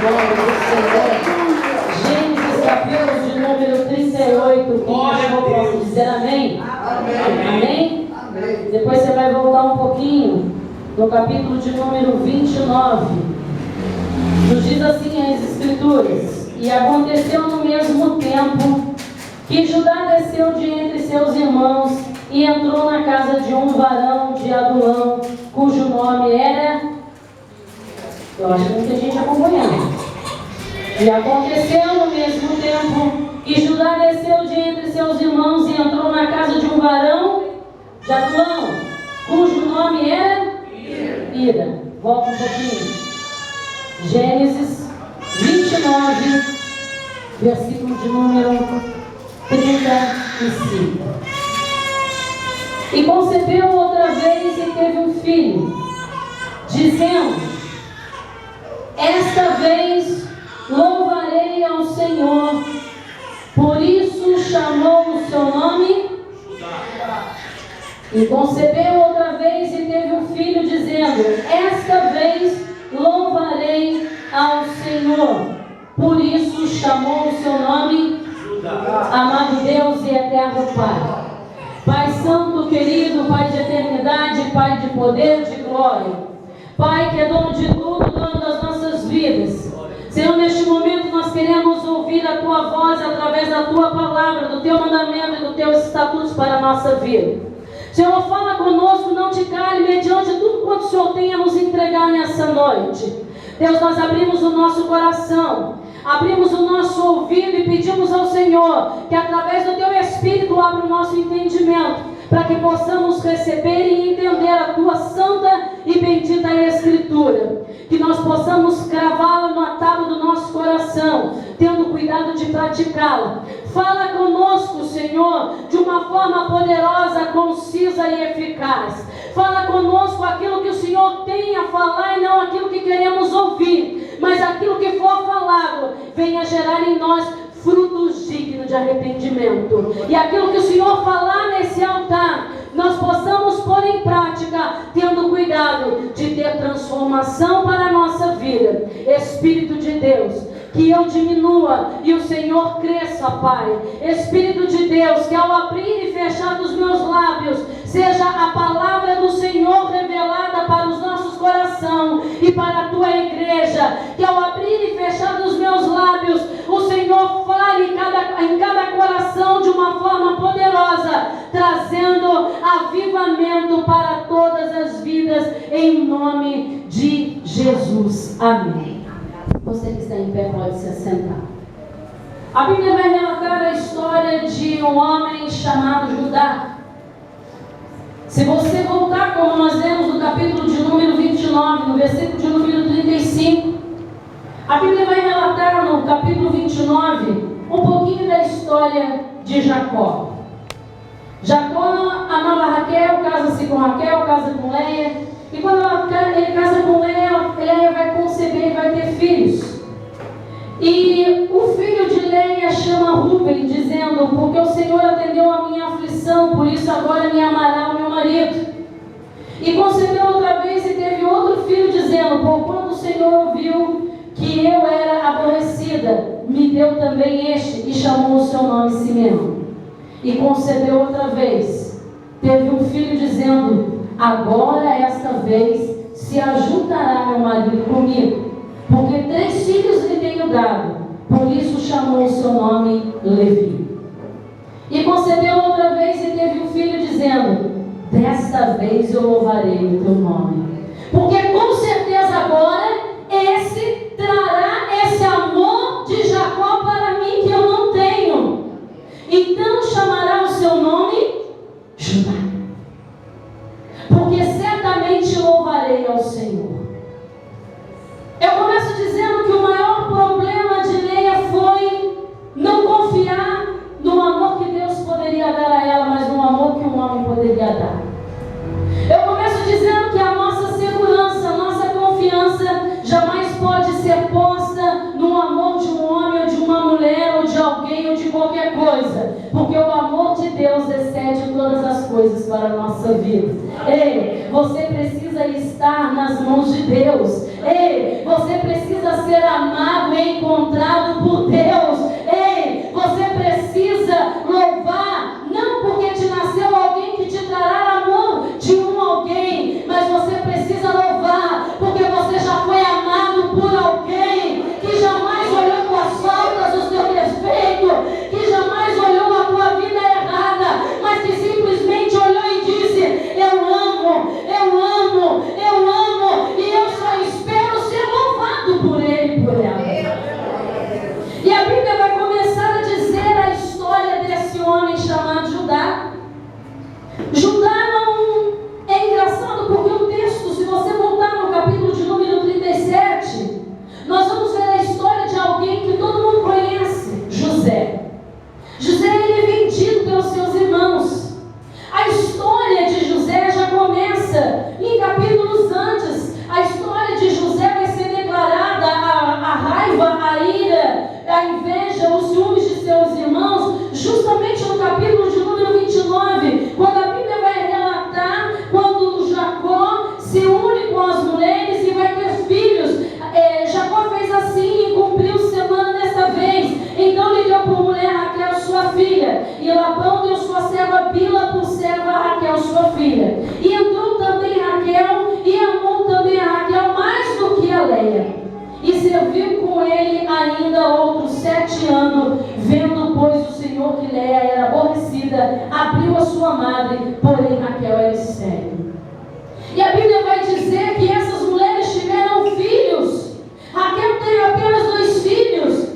glória do Senhor. Gênesis capítulo de número 38. Quem achou pode dizer amém? Amém? Amém? Depois você vai voltar um pouquinho no capítulo de número 29. Nos diz assim as Escrituras: e aconteceu no mesmo tempo que Judá desceu de entre seus irmãos e entrou na casa de um varão de Adulão, cujo nome era... Eu acho que muita gente acompanhando. E aconteceu no mesmo tempo que Judá desceu de entre seus irmãos e entrou na casa de um varão de Adulão, cujo nome era Ira. Volta um pouquinho. Gênesis 29, versículo de número 35. E concebeu outra vez e teve um filho, dizendo: esta vez louvarei ao Senhor. Por isso chamou o seu nome Judá. E concebeu outra vez e teve um filho, dizendo: esta vez louvarei ao Senhor. Por isso chamou o seu nome Judá. Amado Deus e eterno Pai, Pai santo, querido, Pai de eternidade, Pai de poder, de glória, Pai que é dono de tudo, dono das nossas vidas. Senhor, neste momento nós queremos ouvir a Tua voz através da Tua palavra, do Teu mandamento e dos Teus estatutos para a nossa vida. Senhor, fala conosco, não te cale, mediante tudo quanto o Senhor tem a nos entregar nessa noite. Deus, nós abrimos o nosso coração, abrimos o nosso ouvido e pedimos ao Senhor que através do Teu Espírito abra o nosso entendimento, para que possamos receber e entender a Tua santa e bendita Escritura, que nós possamos cravá-la na tábua do nosso coração, tendo cuidado de praticá-la. Fala conosco, Senhor, de uma forma poderosa, concisa e eficaz. Fala conosco aquilo que o Senhor tem a falar e não aquilo que queremos ouvir, mas aquilo que for falado venha gerar em nós frutos dignos de arrependimento. E aquilo que o Senhor falar nesse altar, nós possamos pôr em prática, tendo cuidado de ter transformação para a nossa vida. Espírito de Deus, que eu diminua e o Senhor cresça, Pai. Espírito de Deus, que ao abrir e fechar dos meus lábios, seja a palavra do Senhor revelada para os nossos corações e para a Tua igreja. Que ao abrir e fechar dos meus lábios, o Senhor fale em cada coração de uma forma poderosa, trazendo avivamento para todas as vidas, em nome de Jesus. Amém. Você que está em pé pode se assentar. A Bíblia vai relatar a história de um homem chamado Judá. Se você voltar, como nós lemos no capítulo de número 29, no versículo de número 35, a Bíblia vai relatar no capítulo 29 um pouquinho da história de Jacó. Jacó amava Raquel, casa-se com Raquel, casa com Leia. E quando ele casa com Leia, Leia vai conceber e vai ter filhos. E o filho de Leia chama Rúben, dizendo: porque o Senhor atendeu a minha aflição, por isso agora me amará o meu marido. E concebeu outra vez e teve outro filho, dizendo: porquanto o Senhor ouviu que eu era aborrecida, me deu também este, e chamou o seu nome Simeão. E concebeu outra vez, teve um filho, dizendo: agora esta vez se ajuntará meu marido comigo, porque 3 filhos lhe tenho dado. Por isso chamou o seu nome Levi. E concebeu outra vez e teve um filho, dizendo: desta vez eu louvarei o teu nome, porque com certeza agora esse trará esse amor de Jacó para mim que eu não tenho. Então chamará o seu nome Judá, porque certamente louvarei ao Senhor. Eu começo dizendo que o maior problema de Leia foi não confiar no amor que Deus poderia dar a ela, mas no amor que um homem poderia dar. Eu começo dizendo que a nossa segurança, a nossa confiança jamais pode ser posta no amor de um homem ou de uma mulher ou de alguém ou de qualquer coisa, porque o amor de Deus excede todas as coisas para a nossa vida. Ei, você precisa estar nas mãos de Deus. Ei, você precisa ser amado filha. E Labão deu sua serva Bila por serva a Raquel, sua filha. E entrou também Raquel e amou também a Raquel mais do que a Leia. E serviu com ele ainda outros 7 anos, vendo, pois, o Senhor que Leia era aborrecida, abriu a sua madre, porém Raquel era estéril. E a Bíblia vai dizer que essas mulheres tiveram filhos. Raquel teve apenas 2 filhos.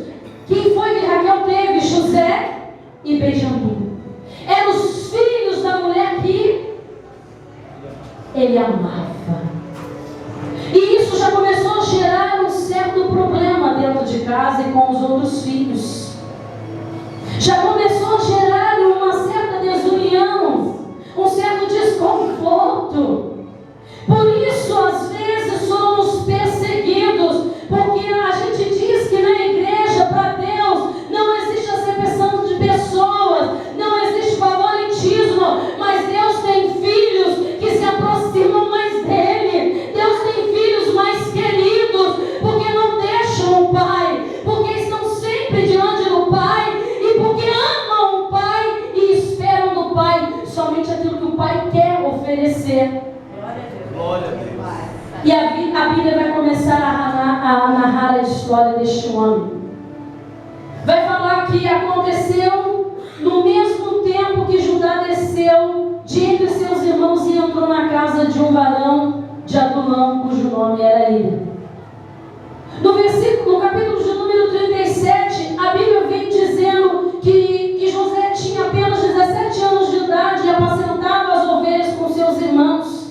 Quem foi que Raquel teve? José e Benjamim. Eram os filhos da mulher que ele amava. E isso já começou a gerar um certo problema dentro de casa e com os outros filhos. Já começou a gerar uma certa desunião, um certo desconforto. Por isso, às vezes, somos perseguidos, porque a gente diz que na igreja, para Deus, não existe acepção de pessoas, não existe favoritismo, mas Deus tem filhos que se aproximam mais dele. Deus tem filhos mais queridos, porque não deixam o Pai, porque estão sempre diante do Pai, e porque amam o Pai e esperam do Pai somente aquilo que o Pai quer oferecer. Glória a Deus. E a Bíblia vai começar a narrar a história deste homem. Vai falar que aconteceu no mesmo tempo que Judá desceu de entre seus irmãos e entrou na casa de um varão de Adulão, cujo nome era Ira. No capítulo de número 37, a Bíblia vem dizendo que José tinha apenas 17 anos de idade e apacentava as ovelhas com seus irmãos.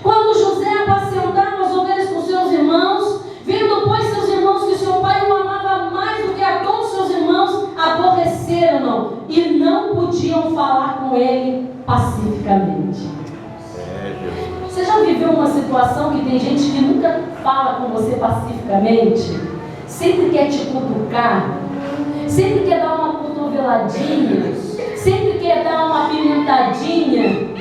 Quando José apacentava as ovelhas com seus irmãos, vendo, pois, seus irmãos que seu pai o amava mais do que a todos seus irmãos, aborreceram-no e não podiam falar com ele pacificamente. Você já viveu uma situação que tem gente que nunca fala com você pacificamente? Sempre quer te cutucar, sempre quer dar uma cotoveladinha, sempre quer dar uma apimentadinha?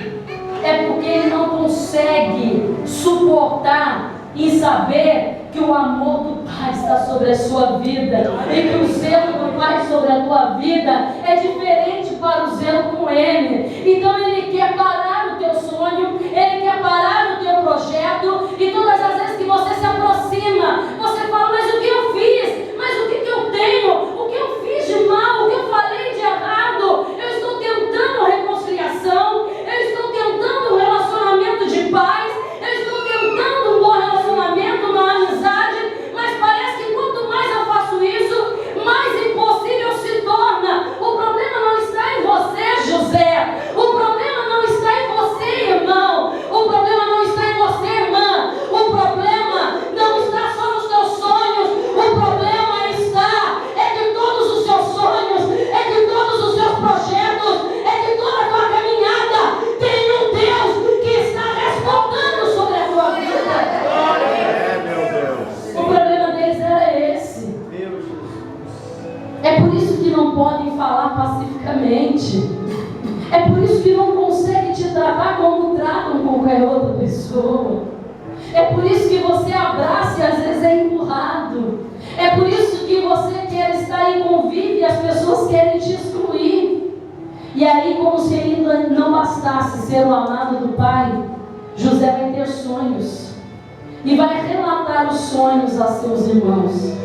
É porque ele não consegue suportar e saber que o amor do Pai está sobre a sua vida e que o zelo do Pai sobre a tua vida é diferente para o zelo com Ele. Então Ele quer parar o teu sonho, Ele quer parar o teu projeto, e todas as vezes que você se aproxima, você fala: mas o que eu fiz? Mas o que eu tenho? O que eu fiz de mal? O que eu falei de errado? Eu estou tentando reconciliação, eu estou tentando um relacionamento de paz, eu estou tentando um bom relacionamento, uma amizade, mas parece que quanto mais eu faço isso, mais impossível se torna. O problema não está em você, José. O problema não está em você, irmão. O problema não está em você, irmã. O problema não está só nos teus sonhos. O problema está que todos os seus sonhos, que todos os seus projetos, que toda a tua caminhada tem um Deus que está respondendo sobre a tua vida. Meu Deus. O problema deles era esse. É por isso que não podem falar pacificamente. É por isso que não conseguem te tratar como tratam qualquer outra pessoa. É por isso que você abraça e às vezes é empurrado. É por isso que você quer estar em convívio e as pessoas querem te excluir. E aí, como se ainda não bastasse ser o amado do Pai, José vai ter sonhos e vai relatar os sonhos a seus irmãos.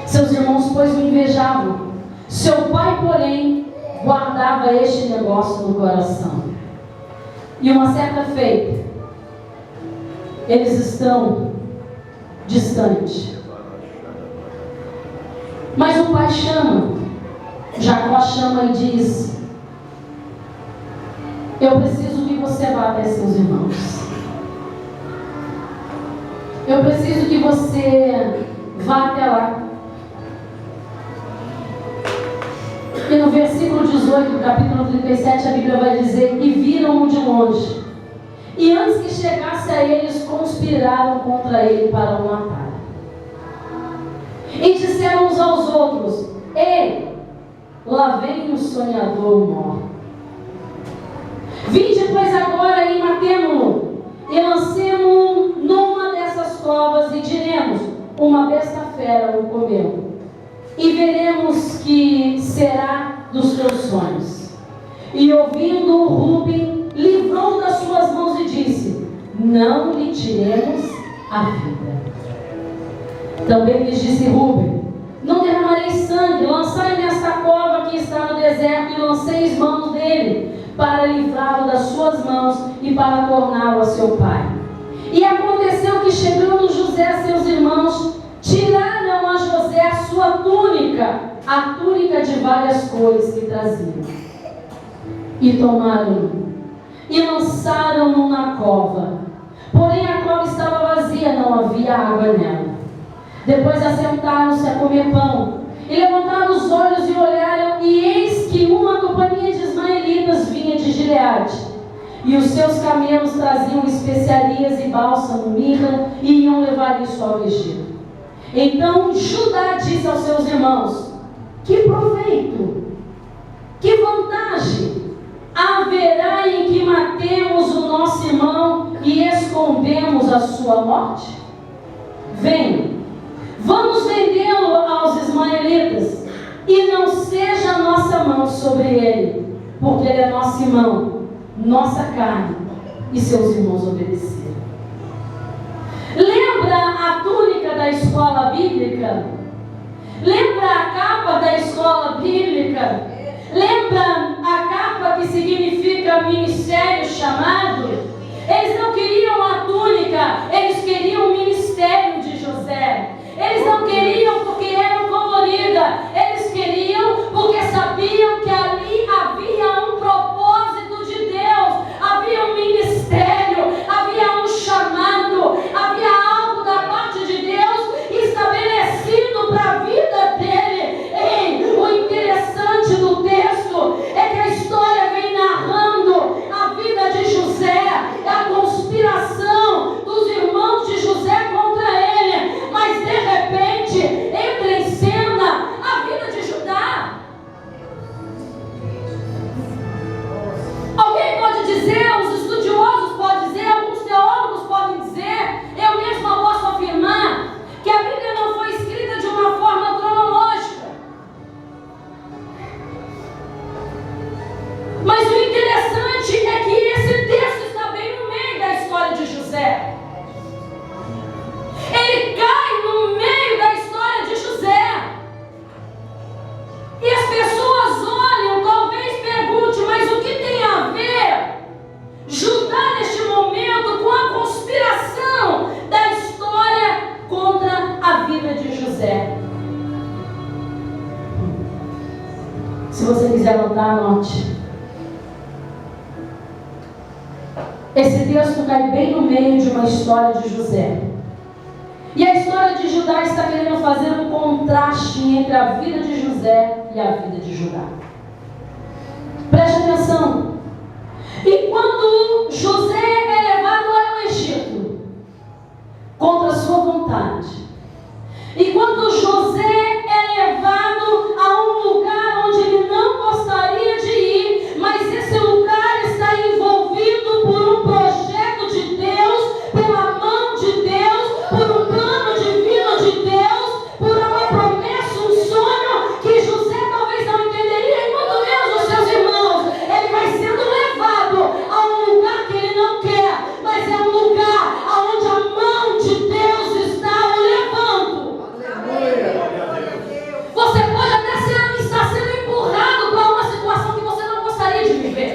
Seus irmãos, pois, o invejavam. Seu pai, porém, guardava este negócio no coração. E uma certa feita, eles estão distantes. Mas o pai chama, Jacó chama e diz: eu preciso que você vá até seus irmãos. Eu preciso que você vá até lá. E no versículo 18 do capítulo 37, a Bíblia vai dizer: e viram-o de longe, e antes que chegasse a eles, conspiraram contra ele para o matar. E disseram uns aos outros: ei, lá vem o sonhador mor. Vinde, pois, agora e matemo-lo, e lancemo-o numa dessas covas, e diremos: uma besta fera o comeu. e veremos que será dos teus sonhos. E ouvindo Ruben, livrou das suas mãos e disse: não lhe tiremos a vida. Também lhes disse Ruben: não derramarei sangue, lançai-me nesta cova que está no deserto, e lanceis mãos dele, para livrá-lo das suas mãos e para torná-lo a seu pai. E aconteceu que, chegando José a seus irmãos, tiraram a José a sua túnica, a túnica de várias cores que traziam, e tomaram-no e lançaram-no na cova. Porém a cova estava vazia, não havia água nela. Depois assentaram-se a comer pão, e levantaram os olhos e olharam, e eis que uma companhia de ismaelitas vinha de Gileade, e os seus camelos traziam especiarias e bálsamo, mirra, e iam levar isso ao Egito. Então Judá disse aos seus irmãos: que proveito, que vantagem haverá em que matemos o nosso irmão e escondemos a sua morte? Venham, vamos vendê-lo aos ismaelitas, e não seja a nossa mão sobre ele, porque ele é nosso irmão, nossa carne. E seus irmãos obedeceram. Lembra a túnica da escola bíblica? Lembra a capa da escola bíblica? Lembra a capa que significa ministério chamado? Eles não queriam a túnica, eles queriam o ministério de José. Eles não queriam porque era colorida, eles queriam porque sabiam que ali havia um propósito de Deus, havia um ministério, havia um chamado, havia algo da parte de Deus estabelecido para a vida dele. Ei, o interessante do texto é que a história vem narrando a vida de José, a conspiração dos irmãos de José contra ele, mas de repente entra em cena a vida de Judá. Alguém pode dizer, os estudiosos podem dizer, alguns teólogos podem dizer, eu mesma posso afirmar, que a Bíblia não foi escrita de uma forma cronológica. Mas o interessante é que esse texto está bem no meio da história de José. Ele cai no meio da história de José. E as pessoas olham, talvez perguntem, mas o que tem a ver Judá neste momento com a conspiração da história contra a vida de José? Se você quiser anotar, anote. Esse texto cai bem no meio de uma história de José. E a história de Judá está querendo fazer um contraste entre a vida de José e a vida de Judá. Preste atenção. E quando José é levado ao Egito, contra a sua vontade, e quando José é levado a um lugar onde ele não gostaria de ir, mas esse lugar está envolvido por um projeto de Deus, pela mão de Deus, por um plano divino de Deus, por uma promessa, um sonho que José talvez não entenderia, e muito menos os seus irmãos. Ele vai sendo levado a um lugar que ele não quer, mas é um lugar onde a mão de Deus está o levando. Você pode até estar sendo empurrado para uma situação que você não gostaria de viver.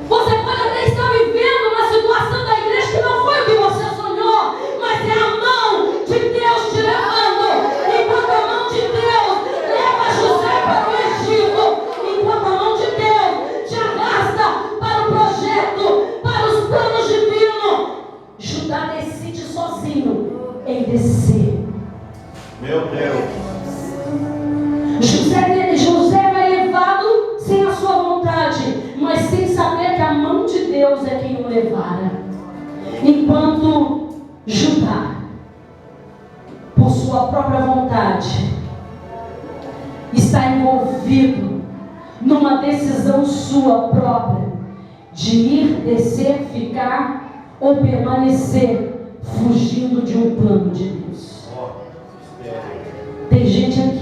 Você pode até estar vivendo uma situação da igreja que não foi o que você sonhou, mas é a mão de Deus te levando. Enquanto a mão de Deus leva José para o Egito, enquanto a mão de Deus te arrasta para o projeto, para os planos divinos, Judá decide sozinho em descer. Meu Deus. José vai levado sem a sua vontade, mas sem saber que a mão de Deus é quem o levara. Enquanto Judá, por sua própria vontade, está envolvido numa decisão sua própria de ir, descer, ficar ou permanecer fugindo de um plano de Deus. Tem gente aqui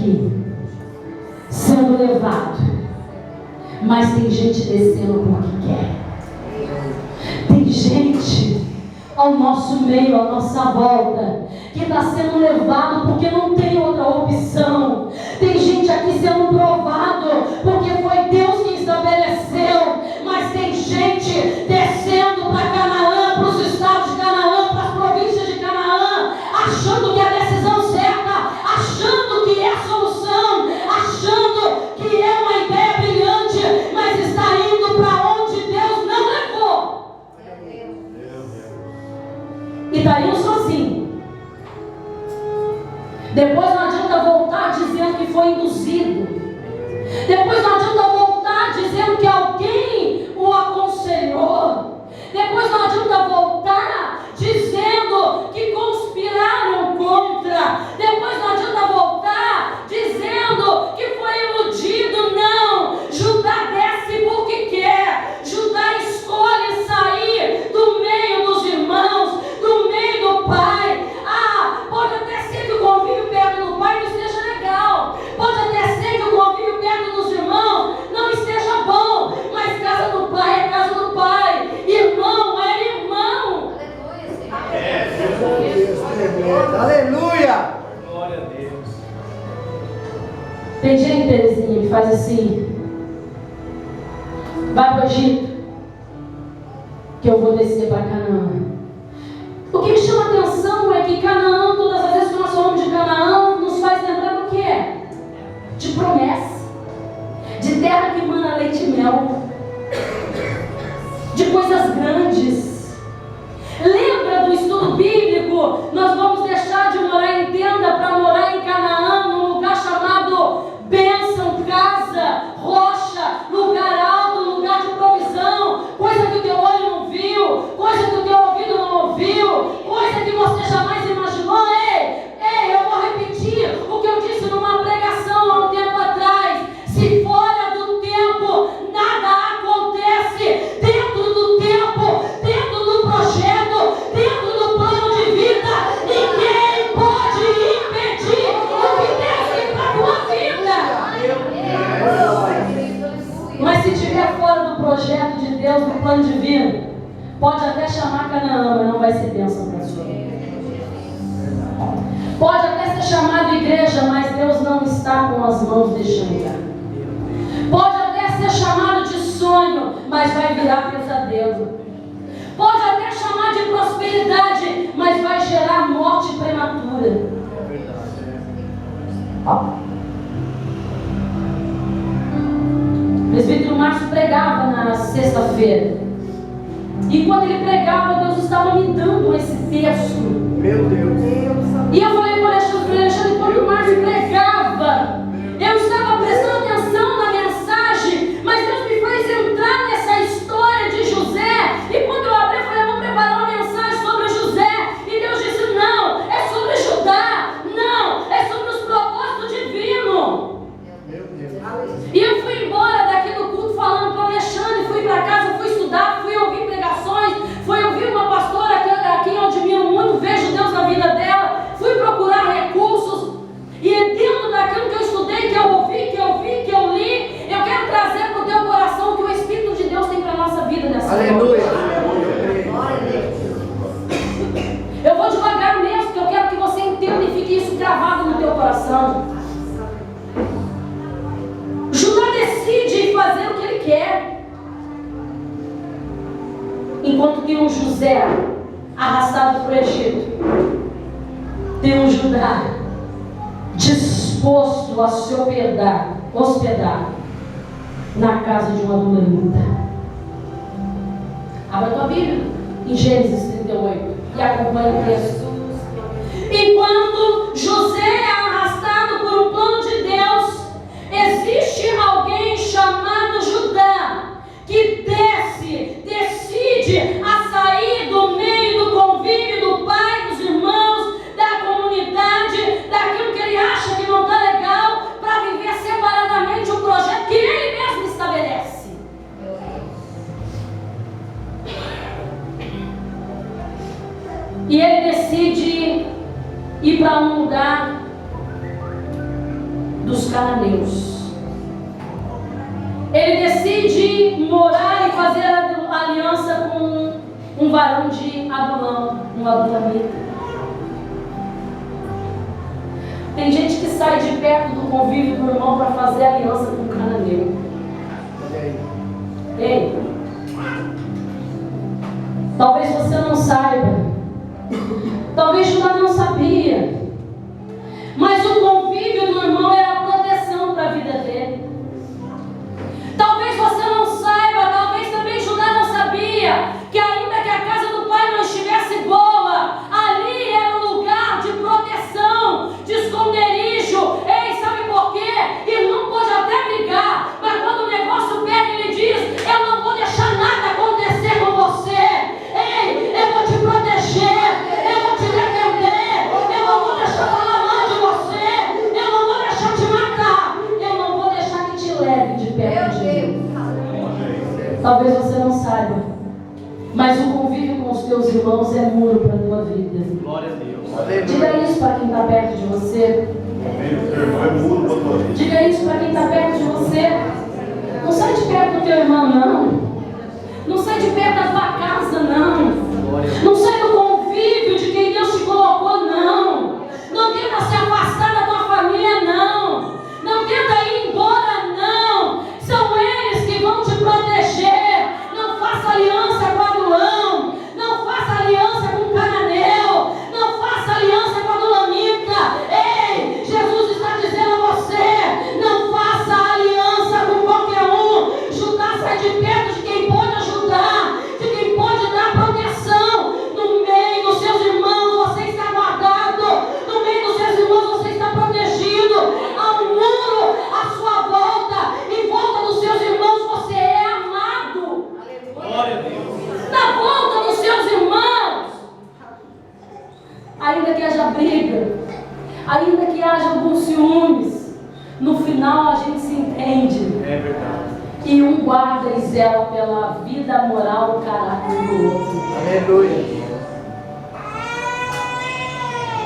Mas tem gente descendo porque quer. Tem gente ao nosso meio, à nossa volta, que está sendo levado porque não tem outra opção. Tem gente aqui sendo provado porque foi Deus que estabeleceu. Mas tem gente descendo para Canaã, para os estados de Canaã, para as províncias de Canaã, achando que é a decisão certa, achando que é a solução, achando que é uma ideia brilhante, mas está indo para onde Deus não levou. E está indo sozinho. Depois não adianta voltar dizendo que foi induzido. Depois não adianta voltar dizendo que alguém o aconselhou. Depois não adianta voltar dizendo que conspiraram contra. Depois não adianta voltar dizendo que foi iludido. Não. Judá desce porque quer. Judá escolhe sair do meio dos irmãos, do meio do pai. Pode até ser que o convívio perto do pai não esteja legal. Pode até ser que o convívio perto dos irmãos não esteja bom. Mas casa do pai é casa do pai. Irmão é irmão. Aleluia! Glória a Deus. Tem gente, Terezinha, que faz assim: vai para o Egito, que eu vou descer para Canaã. O que me chama atenção é que Canaã, todas as vezes que nós falamos de Canaã, nos faz lembrar do quê? De promessa, de terra que mana leite e mel, de coisas grandes. Lembra do estudo bíblico? Nós vamos deixar de morar em tenda para morar em Canaã, num lugar chamado bênção, casa, rocha, lugar alto, lugar de provisão, coisa que o teu olho não viu, coisa que o teu ouvido não ouviu, coisa que você jamais imaginou. Ei, eu vou repetir o que eu disse numa pregação há um tempo atrás: se fora do tempo nada acontece, dentro do tempo, dentro do projeto, dentro do plano de vida, ninguém pode impedir o que Deus tem para a tua vida. Mas se estiver fora do projeto de Deus, do plano divino, pode até chamar Canaã, mas não vai ser bênção para a sua vida. Pode até ser chamado igreja, mas Deus não está com as mãos deixando entrar. Pode até ser chamado de sonho, mas vai virar pesadelo. Pode até chamar de prosperidade, mas vai gerar morte prematura. O presbítero Márcio pregava na sexta-feira. E quando ele pregava, Deus estava me dando esse texto. Meu Deus. E eu falei para o Alexandre, quando o Márcio pregava, eu estava prestando atenção na mensagem, mas Deus me fez entrar nessa história de José. E quando eu abri, eu falei: eu vou preparar uma mensagem sobre José. E Deus disse: não, é sobre Judá. Não, é sobre os propósitos divinos. E eu fui embora daqui do culto falando para o Alexandre, fui para casa, fui estudar, fui ouvir pregações, fui ouvir uma pastora aqui eu admiro muito, vejo Deus na vida dela, fui procurar recursos, e dentro daquilo que eu estudei, que eu ouvi, que eu vi, que eu li, eu quero trazer para o teu coração o que o Espírito de Deus tem para a nossa vida nessa hora. Aleluia. Eu vou devagar mesmo, porque eu quero que você entenda e fique isso gravado no teu coração. Judá decide fazer o que ele quer, enquanto que um José arrastado para o Egito, tem um Judá disposto a se hospedar na casa de uma adulterita. Abra a tua Bíblia em Gênesis 38 e acompanha o texto. Enquanto José é arrastado por um plano de Deus, existe alguém chamado Judá que decide a sair do meio do convívio do pai, dos irmãos, da comunidade, daquilo que ele acha que não está legal, para viver separadamente o projeto que ele mesmo estabelece. E ele decide ir para um lugar dos cananeus. ele decide morar e fazer aliança com um varão de Adulão, um adulamita. Tem gente que sai de perto do convívio do irmão para fazer aliança com o cananeu. Ei, talvez você não saiba, talvez Judá não sabia, mas o convívio do irmão era proteção para a vida dele. Talvez você não saiba, talvez também Judá não sabia, que ainda que a casa do pai não estivesse boa, ali era um lugar de proteção, de esconderijo. Ei, sabe por quê? Irmão pode até brigar, mas quando o negócio pega, ele diz: eu não vou deixar nada acontecer com você. Ei, eu vou te proteger, eu vou te defender, eu não vou deixar falar mal de você, eu não vou deixar te matar, eu não vou deixar que te leve de perto de mim. Talvez você não saiba, mas o convívio com os teus irmãos é muro para a tua vida. Glória a Deus. Diga isso para quem está perto de você. Diga isso para quem está perto de você. Não sai de perto do teu irmão, não. Não sai de perto da tua casa, não. Não sai do convívio de quem Deus te colocou, não. Não tenta se afastar da tua família, não. Não tenta ir embora, não. São eles que vão te proteger. Não faça aliança com Adulão. Não faça aliança com Cananeu. Não faça aliança com Adulamita. Ei, Jesus está dizendo a você: não faça aliança com qualquer um. Judá sai de perto de quem pode ajudar, de quem pode dar proteção. No meio dos seus irmãos você está guardado. No meio dos seus irmãos você está protegido. Há um muro à sua volta. Em volta dos seus irmãos você é amado. Glória a Deus. Na volta dos seus irmãos, ainda que haja briga, ainda que haja alguns ciúmes, no final a gente se entende. É verdade. E um guarda e zela pela vida moral e caráter do outro. Aleluia.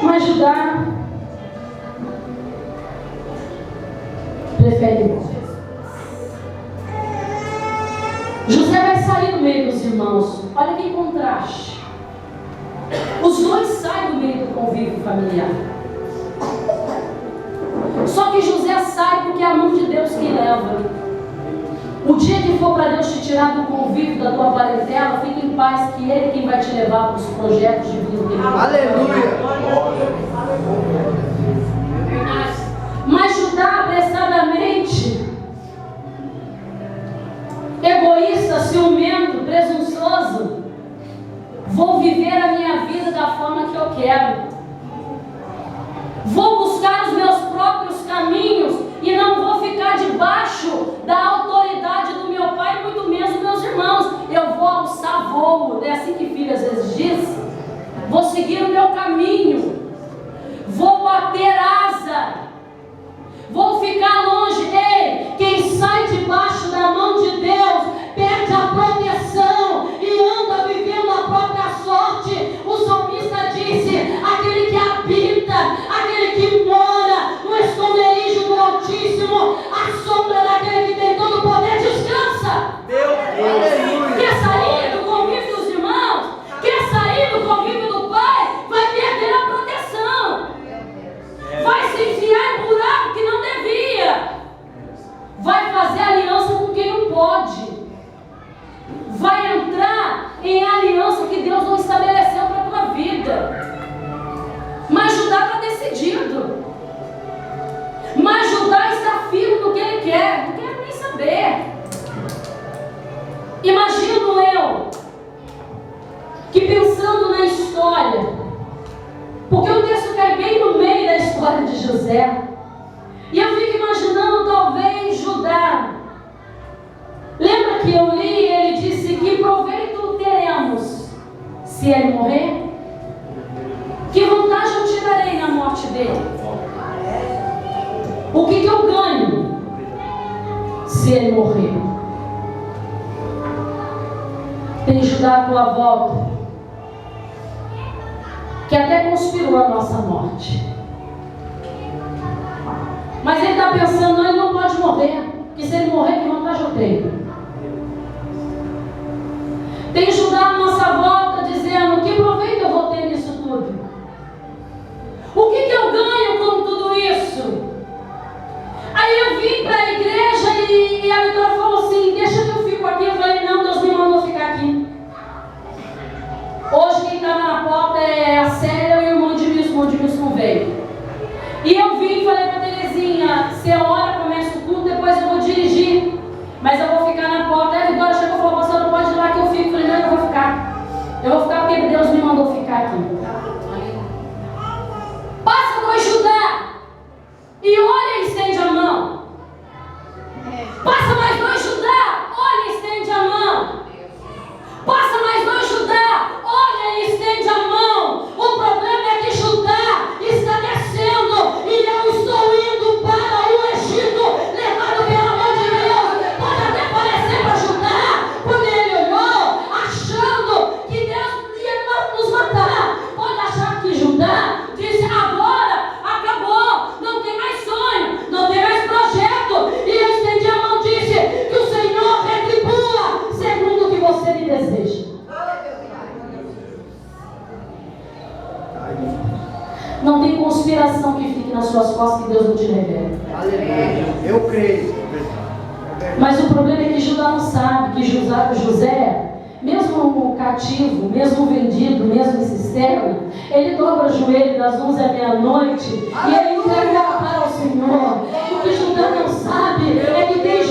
Mas Judá prefere morrer. José vai sair do meio dos irmãos. Olha que contraste. Os dois saem do meio do convívio familiar. Só que José sai porque é a mão de Deus que leva. O dia que for para Deus te tirar do convívio da tua parentela, fique em paz, que Ele é quem vai te levar para os projetos de vida que Ele tem. Aleluia. Mas Judá apressadamente, egoísta, ciumento, presunçoso: vou viver a minha vida da forma que eu quero. Vou buscar os meus próprios caminhos e não vou ficar debaixo da autoridade do meu pai, muito menos dos meus irmãos. Eu vou alçar voo, é assim que filho às vezes diz. Vou seguir o meu caminho, vou bater asa, vou ficar longe. Ei, quem sai debaixo da mão de Deus perde a proteção e anda vivendo a própria sorte. O salmista disse: aquele que habita, aquele que mora no esconderijo do Altíssimo, a sombra daquele que tem todo o poder descansa. Aleluia. Quer sair do convívio dos irmãos? Quer sair do convívio do pai? Vai perder a proteção. Vai se enfiar em buraco que não devia. Vai fazer aliança com quem não pode. Vai entrar em aliança que Deus não estabeleceu para a tua vida. Mas Judá está decidido. Mas Judá está firme no que ele quer. Não quero nem saber. Imagino eu que, pensando na história, porque o texto cai bem no meio da história de José, e eu fico imaginando talvez Judá. Lembra que eu li e ele disse: que proveito teremos se ele morrer? Que vantagem eu tirarei na morte dele? O que eu ganho se ele morrer? Tem Judá à tua volta que até conspirou a nossa morte, mas ele está pensando: ele não pode morrer, que se ele morrer, que vantagem eu tenho? Tem Judá à nossa volta dizendo: que proveito eu vou ter nisso tudo? O que eu ganho com tudo isso? Aí eu vim para a igreja e a Vitória falou assim: deixa que eu fico aqui. Eu falei: não, Deus me mandou ficar aqui. Hoje quem está na porta é a Célia e o irmão de Wilson não veio. E eu vim e falei para a Terezinha: você ora, começa o culto, depois eu vou dirigir, mas eu vou ficar na porta. Aí a Vitória chegou e falou: você não pode ir lá que eu fico. Eu falei: não, eu vou ficar. Eu vou ficar porque Deus me mandou ficar aqui. Passa dois Judá e olha e estende a mão. Passa mais dois Judá, olha e estende a mão. Passa mais dois Judá, olha e estende a mão. O problema é que Judá está descendo e eu estou indo para o Egito, levado pelo amor de Deus. Pode até parecer para Judá, quando ele olhou, achando que Deus ia nos matar. Pode achar que Judá disse: agora acabou, não tem mais sonho, não tem mais projeto. E eu estendi a mão e disse: que o Senhor retribua segundo o que você lhe deseja. Não tem conspiração que fique nas suas costas que Deus não te revela. Aleluia. Eu creio. Mas o problema é que Judá não sabe que José, mesmo cativo, mesmo vendido, mesmo em cisterna, ele dobra o joelho das 11 à meia-noite e ele entrega para o Senhor. O que Judá não sabe é que tem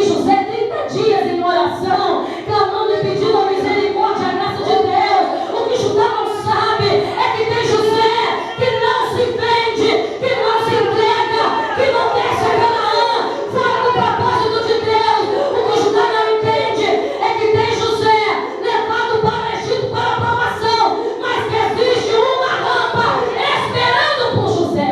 José 30 dias em oração, clamando e pedindo a misericórdia, a graça de Deus. O que Judá não sabe é que tem José que não se vende, que não se entrega, que não desce a Canaã fora do propósito de Deus. O que Judá não entende é que tem José levado para o Egito para a aprovação, mas que existe uma rampa esperando por José.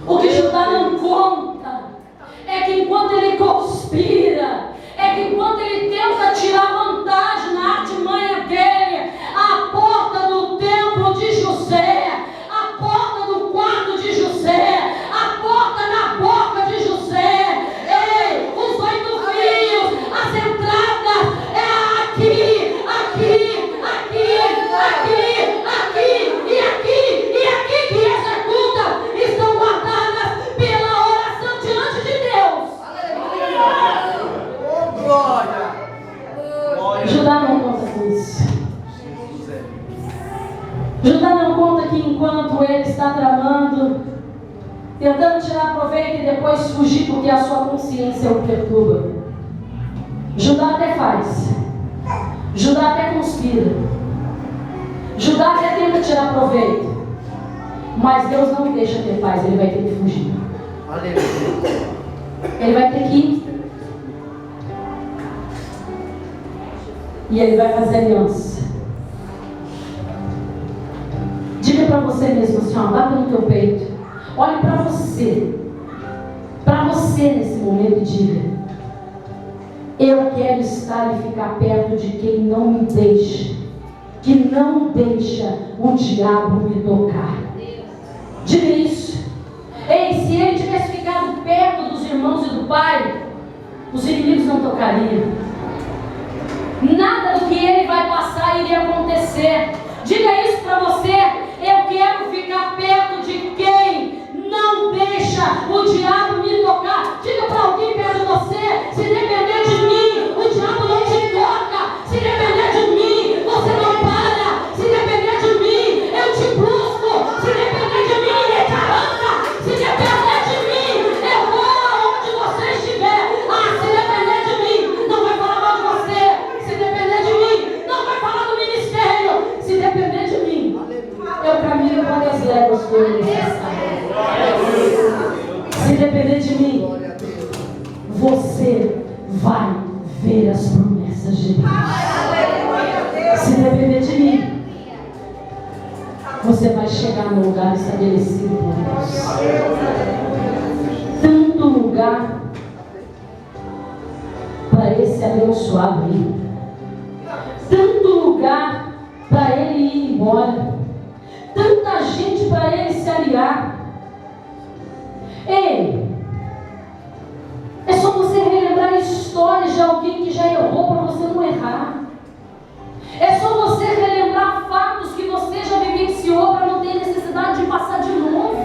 O que Judá não conta é que enquanto ele conspira, é que enquanto ele tenta tirar vantagem na artimanha dele, a porta do templo de José, a porta do quarto de José, a porta na boca de José, ei, os 8 fios, as entradas, é aqui, aqui, aqui, aqui, aqui e aqui e aqui que executa, estão guardadas pela oração diante de Deus. Glória. Judá não conta com isso. Judá não conta que enquanto ele está tramando, tentando tirar proveito e depois fugir porque a sua consciência o perturba. Judá até faz. Judá até conspira. Judá até tenta tirar proveito. Mas Deus não deixa ter paz, ele vai ter que fugir. Aleluia. Ele vai ter que ir. E ele vai fazer aliança. Diga para você mesmo assim, ó, bata no teu peito. Olhe para você. Para você nesse momento e diga: eu quero estar e ficar perto de quem não me deixa, que não deixa o diabo me tocar. Diga isso. Ei, se ele tivesse ficado perto dos irmãos e do pai, os inimigos não tocariam. Nada do que ele vai passar iria acontecer. Diga isso para você: eu quero ficar perto de quem não deixa o diabo me tocar. Diga para alguém perto de você: se depender de mim, o diabo não te toca. Se depender de mim, você não para. Se depender de mim, eu te busco. Se depender de mim, ninguém te arranca. Se depender de mim, eu vou aonde você estiver. Ah, se depender de mim, não vai falar mal de você. Se depender de mim, não vai falar do ministério. Se depender de mim, eu caminho para as léguas que eu necessário. Se depender de mim, você vai ver as promessas de Deus. Se depender de mim, você vai chegar no lugar estabelecido por Deus. Tanto lugar para esse abençoado ir, tanto lugar para ele ir embora, tanta gente para ele se aliar. Ei, é só você relembrar histórias de alguém que já errou para você não errar. É só você relembrar fatos que você já vivenciou para não ter necessidade de passar de novo.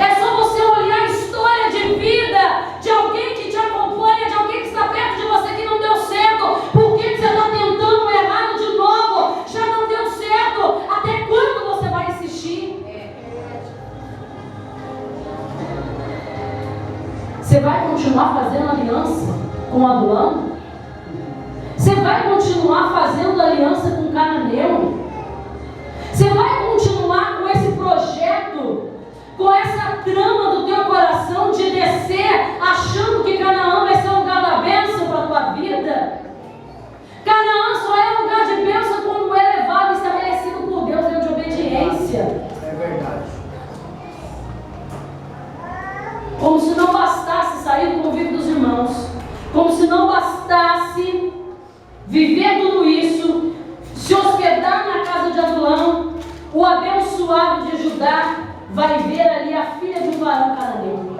É só você olhar a história de vida de alguém que te acompanha, de alguém que está perto de você que não deu certo. Por que você está tentando errado de novo? Já não deu certo. Até quando você vai insistir? Você vai continuar fazendo aliança com Adulão? Você vai continuar fazendo aliança com o Cananeu? Você vai continuar com esse projeto, com essa trama do teu coração de descer, achando que Canaã vai ser um lugar da bênção para a tua vida? Canaã só é lugar de bênção quando é levado e estabelecido por Deus em de obediência. É verdade. Como se não bastasse sair do convívio dos irmãos, como se não bastasse viver tudo isso, se hospedar na casa de Adulão, o abençoado de Judá vai ver ali a filha de um varão cananeu.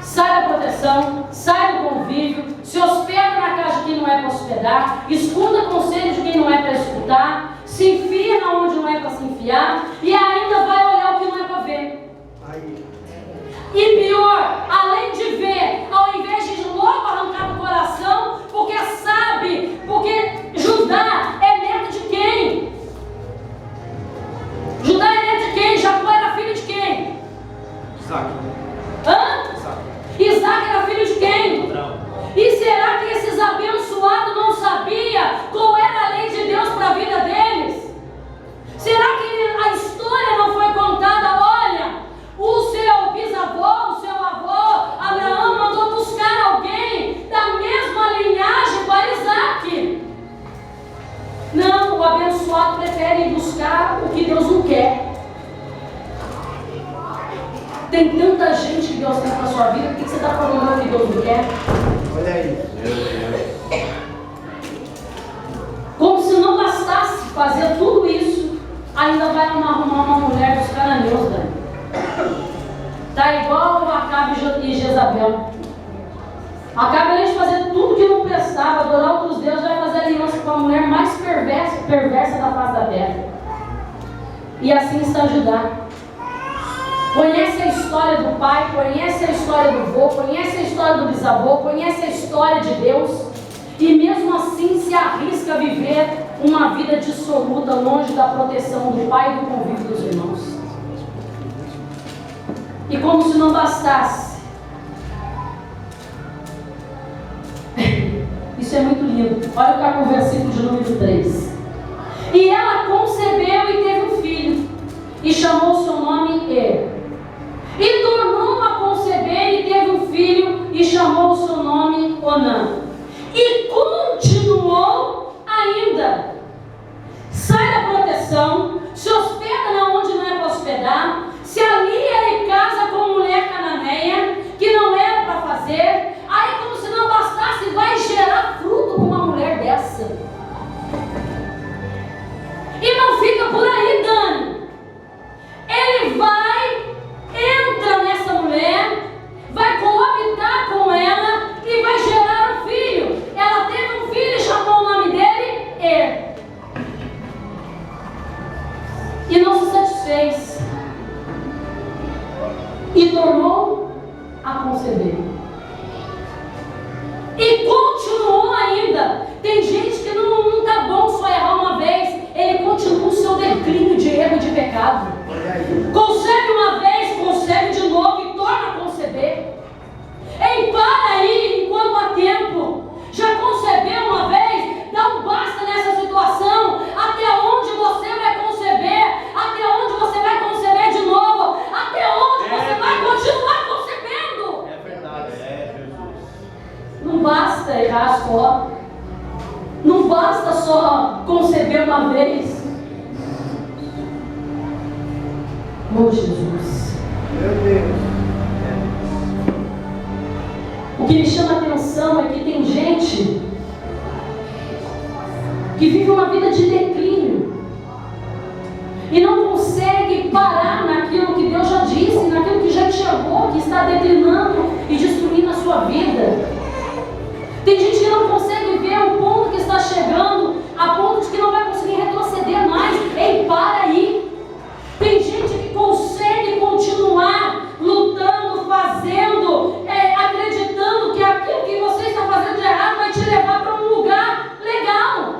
Sai da proteção, sai do convívio, se hospeda na casa de quem não é para hospedar, escuta conselhos de quem não é para escutar, se enfia na onde não é para se enfiar e ainda vai olhar o que não é para ver. E pior, além de ver, ao invés de logo arrancar do coração, porque sabe, porque Judá é neto de quem? Judá é neto de quem? Jacó era filho de quem? Isaac. Isaac era filho de quem? E será que esses abençoados não sabiam qual era a lei de Deus para a vida deles? Será que a história não foi contada? Olha, o seu bisavô, o seu avô, Abraão mandou buscar alguém da mesma linhagem para Isaac. Não, o abençoado prefere ir buscar o que Deus não quer. Tem tanta gente que Deus quer para a sua vida, por que você está falando o que Deus não quer? Olha aí. Como se não bastasse fazer tudo isso, ainda vai arrumar uma mulher dos cananeus, velho. Está igual o Acabe e Jezabel. Acabe, além de fazer tudo que não prestava, adorar outros deuses, vai fazer aliança com a mulher mais perversa da face da terra. E assim está Judá. Conhece a história do pai, conhece a história do avô, conhece a história do bisavô, conhece a história de Deus, e mesmo assim se arrisca a viver uma vida dissoluta, longe da proteção do pai e do convívio dos irmãos. E como se não bastasse, isso é muito lindo. Olha o que é o versículo de número 3. E ela concebeu e teve um filho, e chamou o seu nome Er. E tornou a conceber e teve um filho, e chamou o seu nome Onã. E continuou ainda. Sai da proteção, se hospeda na onde não é para hospedar, se alia e casa com mulher cananeia, que não era para fazer. Aí, como se não bastasse, vai gerar fruto com uma mulher dessa. E não fica por aí, Dani. Ele vai, entra nessa mulher, vai coabitar com ela e vai gerar um filho. Ela teve um filho e chamou o nome dele Er. E não se satisfez. E tornou a conceber. E continuou ainda. Tem gente que não está bom só errar uma vez. Ele continua o seu declínio de erro e de pecado. Concebe uma vez, concebe de novo e torna a conceber. Ei, para aí enquanto há tempo. Já concebeu uma vez? Dá um basta nessa situação. Até onde você vai conceber? Até onde você vai conceber de novo? Até onde você vai continuar concebendo? É verdade, Jesus. Não basta errar só. Não basta só conceber uma vez. Oh, Jesus. Meu Deus. O que me chama a atenção é que tem gente que vive uma vida de declínio. vida. Tem gente que não consegue ver o ponto que está chegando, a ponto de que não vai conseguir retroceder mais. Ei, para aí! Tem gente que consegue continuar lutando, fazendo, acreditando que aquilo que você está fazendo de errado vai te levar para um lugar legal.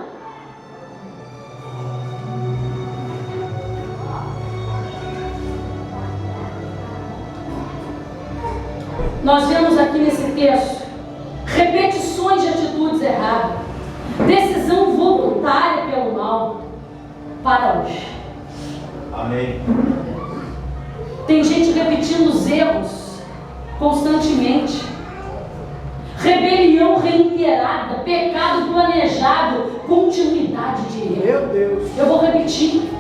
Nós vemos aqui nesse texto repetições de atitudes erradas, decisão voluntária pelo mal. Para hoje. Amém. Tem gente repetindo os erros constantemente. Rebelião reiterada, pecado planejado, continuidade de erro. Meu Deus. Eu vou repetir.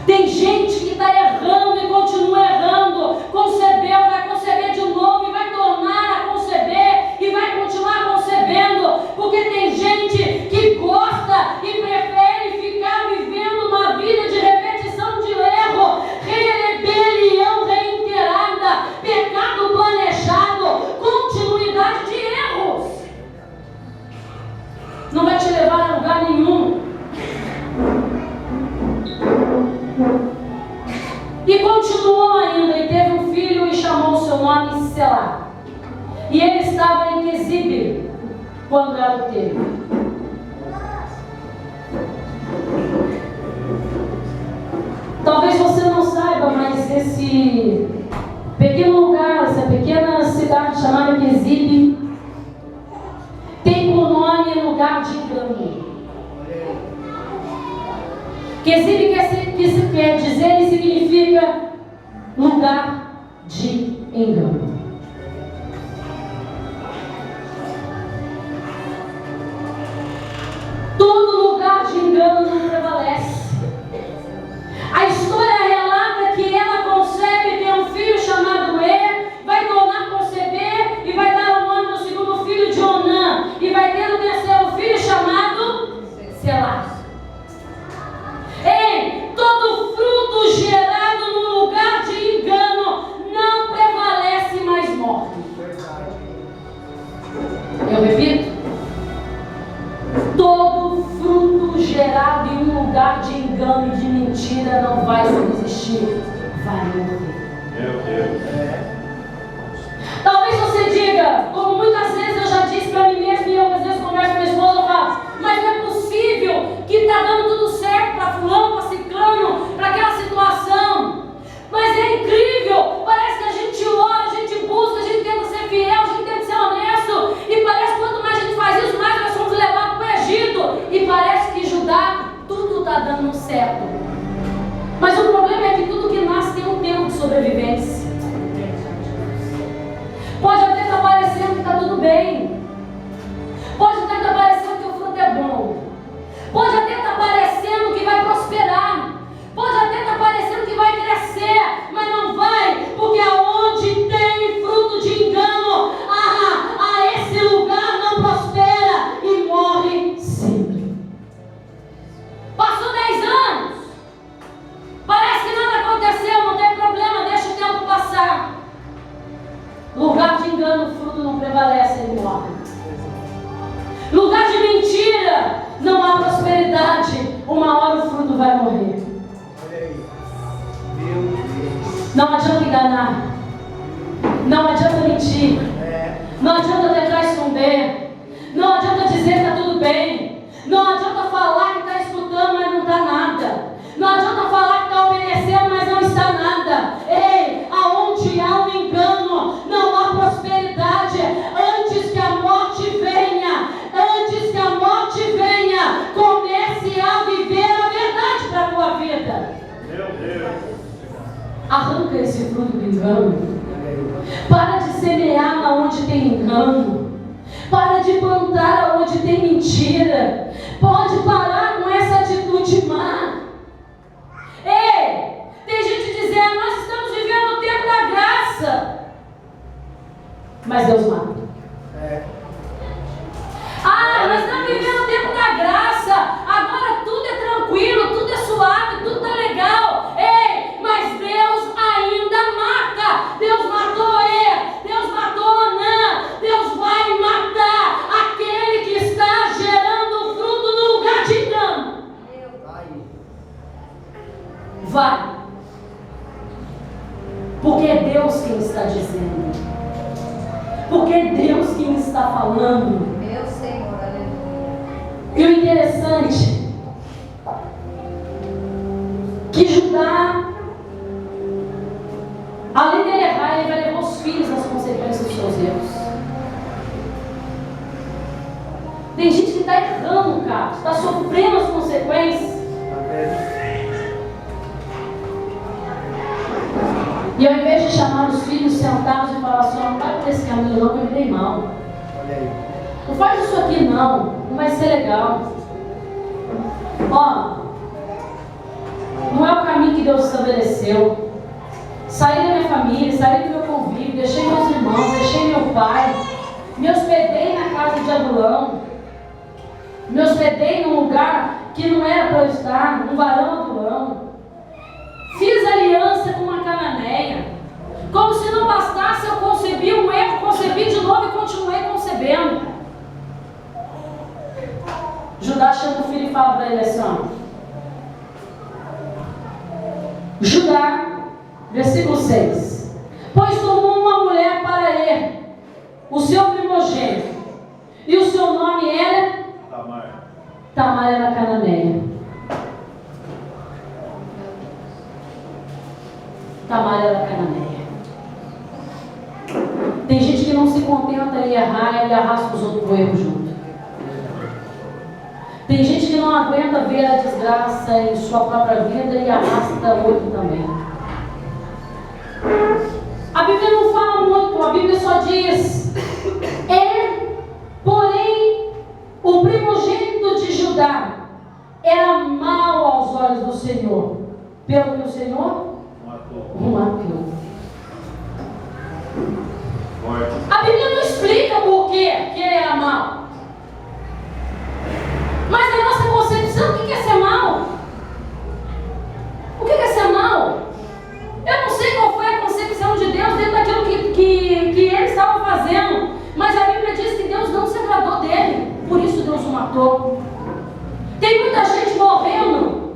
Tem gente que está errando e continua errando. Concebeu, vai conceber de novo e vai tornar a conceber e vai continuar concebendo. Porque tem gente que gosta e prefere ficar vivendo uma vida de repetição de erro, rebelião reiterada, pecado planejado, continuidade de erros. Não vai te levar a lugar nenhum. E continuou ainda, e teve um filho e chamou o seu nome Selá. E ele estava em Quezibe quando ela o teve. Talvez você não saiba, mas esse pequeno lugar, essa pequena cidade chamada Quezibe, tem por nome lugar de engano. Quezibe quer dizer e significa lugar de engano. Todo lugar de engano não prevalece. A história relata que ela concebe, tem um filho chamado vai tornar a conceber e vai dar o nome do segundo filho de Onã, e vai ter o terceiro filho chamado Selá. Ei, todo fruto gerado no lugar de engano não prevalece, mas morre. Eu repito. Todo fruto gerado em um lugar de engano e de mentira não vai subsistir, vai morrer. Meu Deus. Talvez você diga, como muitas vezes eu já disse para mim mesmo, e eu às vezes converso com minha esposa, eu falo, mas não é possível que está dando tudo certo para fulano, para ciclano, para aquela situação. Mas é incrível, parece que a gente ora, a gente busca, a gente tenta ser fiel, a gente tenta ser honesto, e parece que quanto mais a gente faz isso, mais nós somos levados para o Egito, e parece que Judá, tudo está dando certo. Mas o problema é que tudo que nasce tem um tempo de sobrevivência. Pode até estar parecendo que está tudo bem, pode até estar parecendo que o fruto é bom, pode até estar parecendo que vai prosperar, pode até estar parecendo que vai crescer, mas não vai, porque aonde tem fruto de engano, a esse lugar não prospera e morre sempre. Passou 10 anos, parece que nada aconteceu, não tem problema, deixa o tempo passar. Lugar de engano, o fruto não prevalece, ele morre. Lugar de mentira, não há prosperidade, uma hora o fruto vai morrer. Não adianta enganar, não adianta mentir, não adianta tentar esconder, não adianta dizer que está tudo bem, não adianta falar que está escutando, mas não está nada, não adianta falar que está obedecendo, mas não está nada. Ei, aonde há um engano, não há prosperidade. Antes que a morte venha, comece a viver a verdade para a tua vida. Meu Deus. Arranca esse fruto do engano. Para de semear onde tem engano. Para de plantar onde tem mentira. Pode parar com essa atitude má. Ei, tem gente dizendo, nós estamos vivendo o tempo da graça. Mas Deus mata. Nós estamos vivendo o tempo da graça. Agora tudo é tranquilo, tudo é suave, tudo está legal. Ei, mas Deus ainda mata. Deus matou Deus matou vai. Porque é Deus quem está dizendo. Porque é Deus quem está falando. Meu Senhor, aleluia. E o interessante, que Judá, além dele errar, ele vai levar os filhos nas consequências dos seus erros. Tem gente que está errando, cara, está sofrendo as consequências. E ao invés de chamar os filhos sentados e falar assim, não vai por esse caminho não, que eu me dei mal. Não faz isso aqui não vai ser legal. Ó, não é o caminho que Deus estabeleceu. Saí da minha família, saí do meu convívio, deixei meus irmãos, deixei meu pai, me hospedei na casa de Adulão, me hospedei num lugar que não era para eu estar, num varão Adulão. Fiz aliança com uma cananeia. Como se não bastasse, eu concebi um erro, concebi de novo e continuei concebendo. Judá chama o filho e fala para ele assim, ó. Judá, versículo 6. Pois tomou uma mulher para ele, o seu primogênito, e o seu nome era Tamar. Tamar era cananeia. Tamar era cananeia. Tem gente que não se contenta em errar e arrasta os outros pro erro junto. Tem gente que não aguenta ver a desgraça em sua própria vida e arrasta o outro também. A Bíblia não fala muito, a Bíblia só diz: porém, o primogênito de Judá era mau aos olhos do Senhor, pelo que o Senhor o matou. A Bíblia não explica por que ele era mau. Mas a nossa concepção, o que é ser mau? O que é ser mau? Eu não sei qual foi a concepção de Deus dentro daquilo que ele estava fazendo. Mas a Bíblia diz que Deus não se agradou dele. Por isso Deus o matou. Tem muita gente morrendo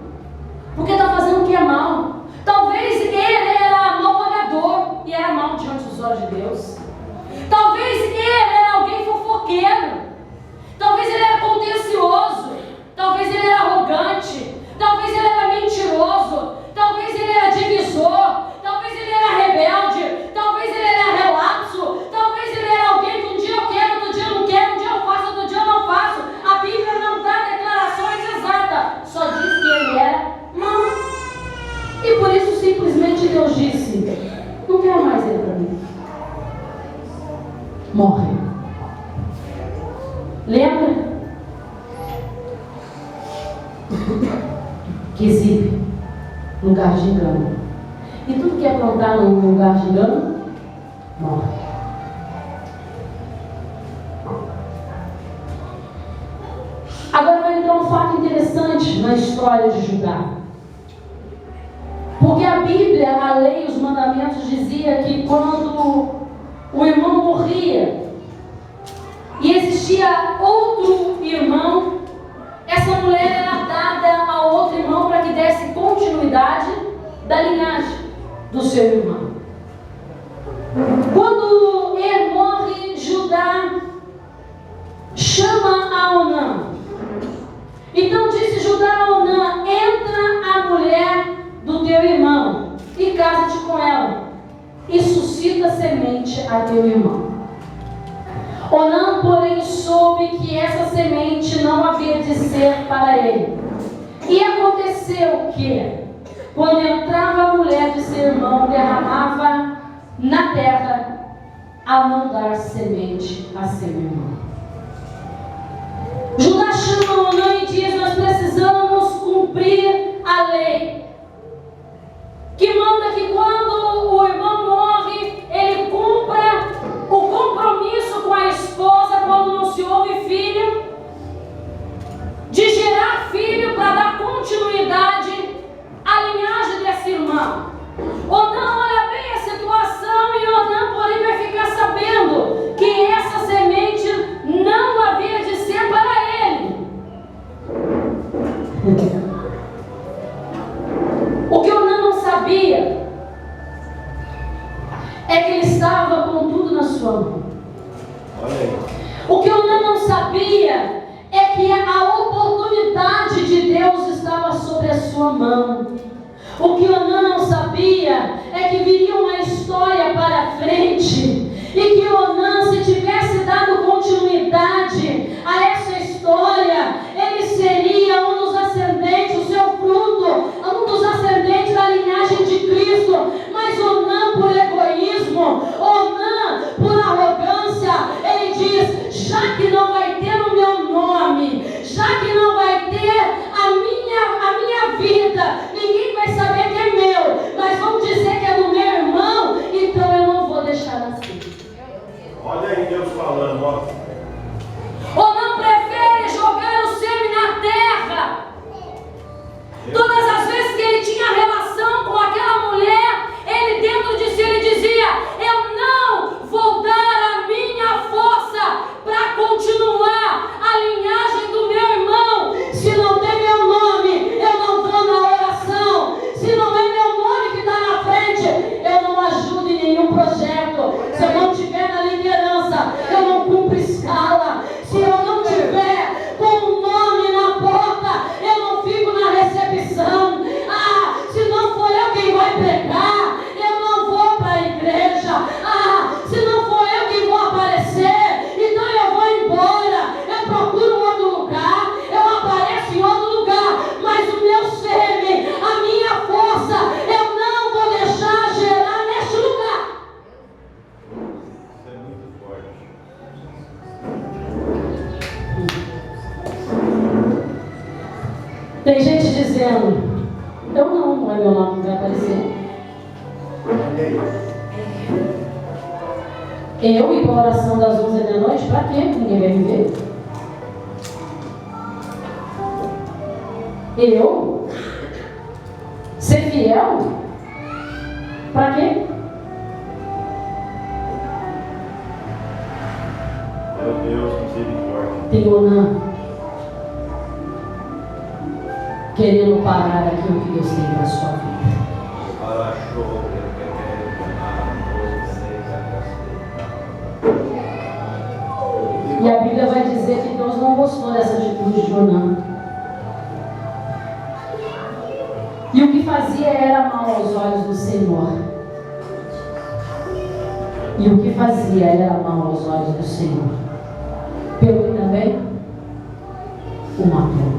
porque está fazendo o que é mal. Talvez ele era mal pagador e era mal diante dos olhos de Deus. Talvez ele era alguém fofoqueiro. Talvez ele era contencioso. Talvez ele era arrogante. Talvez ele era mentiroso. Talvez ele era divisor. Talvez ele era rebelde. Talvez ele era relapso. Talvez ele era alguém que um dia eu quero, outro dia eu não quero, um dia eu faço, outro dia eu não faço. A Bíblia não dá declarações exatas. Só diz que ele era mau. E por isso simplesmente Deus disse: não quero mais ele para mim. Morre. Lembra? Que exibe lugar de engano. E tudo que é plantado num lugar de engano, morre. Agora vai entrar um fato interessante na história de Judá. Porque a Bíblia, a lei, os mandamentos dizia que quando o irmão morria e existia outro irmão, essa mulher era dada ao outro irmão para que desse continuidade da linhagem do seu irmão. Quando ele morre, Judá chama a Onã. Então disse Judá a Onã: entra a mulher do teu irmão e casa-te com ela, e suscita semente a teu irmão. Onã, porém, soube que essa semente não havia de ser para ele. E aconteceu que, quando entrava a mulher de seu irmão, derramava na terra, a não dar semente a seu irmão. Judá chama Onã e diz: nós precisamos cumprir a lei, que manda que quando o irmão morre, ele cumpra o compromisso com a esposa quando não se houve filho, de gerar filho para dar continuidade à linhagem desse irmão. Onã olha bem a situação e Onã, porém, vai ficar sabendo que essa semente sua mão. O que Onã não sabia é que viria uma história para frente, e que Onã, se tivesse dado continuidade a essa história, ele seria um dos ascendentes, o seu fruto, um dos ascendentes da linhagem de Cristo. Mas Onã, por egoísmo, Onã, por arrogância, ele diz: já que não vai ter o meu nome, já que não vai ter a minha vida, ninguém vai saber que é meu, mas vão dizer que é do meu irmão, então eu não vou deixar assim. Olha aí Deus falando, ó. Onã prefere jogar o sêmen na terra. Todas as vezes que ele tinha relação com aquela mulher, ele dentro de si ele dizia: eu não vou dar a minha força para continuar a linhagem do meu irmão. Se não tem meu nome, eu não estou na oração. Se não é meu nome que está na frente, eu não ajudo em nenhum projeto. Se eu não estiver na liderança, eu não cumpro escala. Se eu não tiver com o nome na porta, eu não fico na recepção. Se não for eu quem vai pregar, eu não vou para a igreja. Se não for eu quem vou aparecer, então eu vou embora. Eu procuro outro lugar, eu apareço em outro lugar. Mas o meu sêmen, a minha força, eu não vou deixar gerar neste lugar. Isso é muito forte. Tem gente dizendo: eu não é meu nome que vai aparecer. Olha aí. Eu ir para a oração das 11 da noite, para quê? Ninguém vai me ver. Eu ser fiel? Para quê? Meu Deus, misericórdia. Tem Onã querendo parar aquilo que Deus tem para a sua vida. E a Bíblia vai dizer que Deus não gostou dessa atitude de Onã. E o que fazia era mal aos olhos do Senhor. E o que fazia era mal aos olhos do Senhor. Pelo que também o matou.